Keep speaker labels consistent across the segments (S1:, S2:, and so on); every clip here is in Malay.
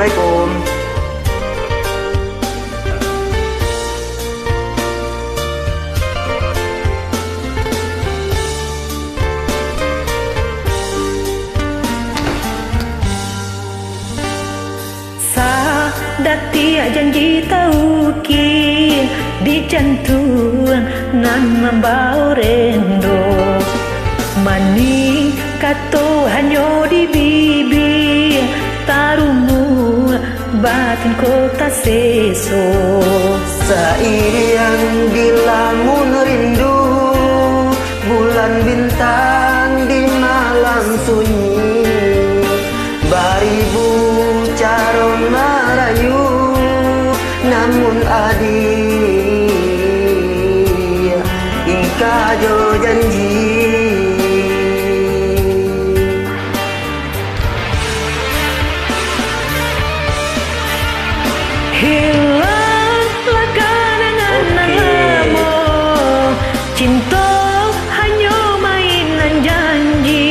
S1: Assalamualaikum.
S2: Dati janji tauki di jantung nan membau rendo mani kato hanyo di bibi tarumu batin kota seso
S1: Sairiang dilamun rindu bulan bintang di malam sunyi baribu caro merayu namun adi ingka jo janji
S2: hilanglah kenangan namamu cinta hanya mainan janji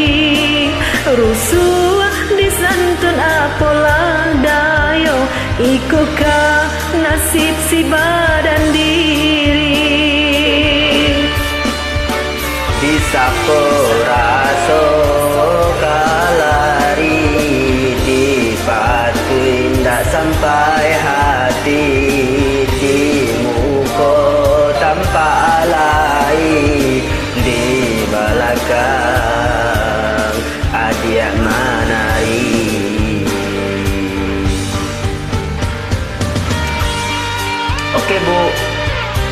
S2: rusuh disantun apalah dayo ikukah nasib si badan diri
S1: bisa peraso kalari dipatuin tak sampai hati di muka tanpa alai di belakang adia menari. Oke Bu,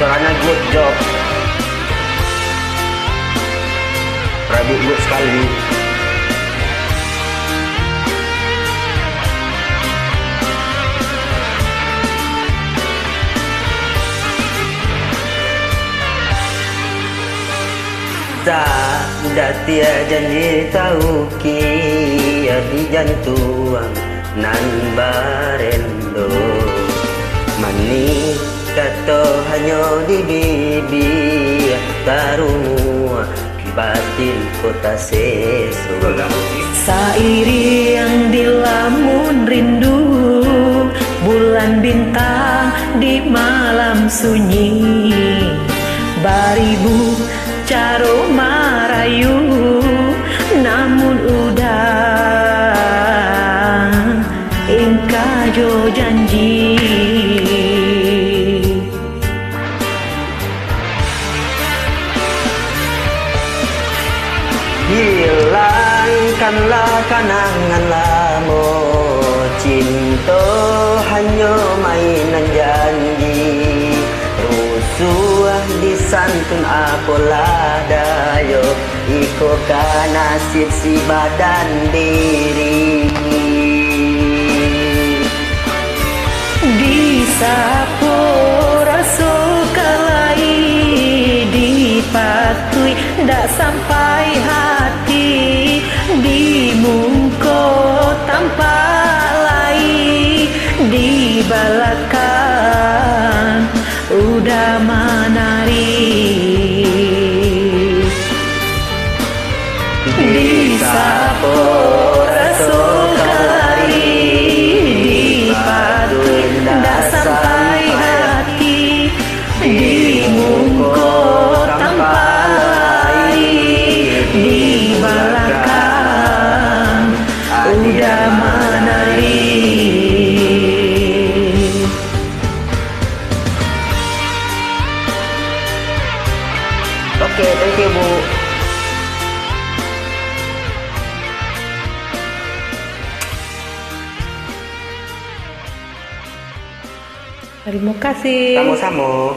S1: caranya good job. Rambut good sekali. Datia janji tauki di jantuang nan barendo mani kato hanyo di bibi tarumu batin kota seso
S2: sairi yang dilamun rindu bulan bintang di malam sunyi baribu caro marayu namun udah ingka jo janji
S1: hilangkanlah kenangan lamo cinta hanya mainan janji rusuh disantun apalah dayo ikutkan nasib si badan diri
S2: disapu raso kalai dipatui ndak sampai hati di muka tanpa lai di belakang udah menari disapu raso kalai dipatui ndak sampai hati di muka tanpa lai di belakang udah menari.
S1: Oke, thank you Bu.
S2: Terima kasih.
S1: Sama-sama.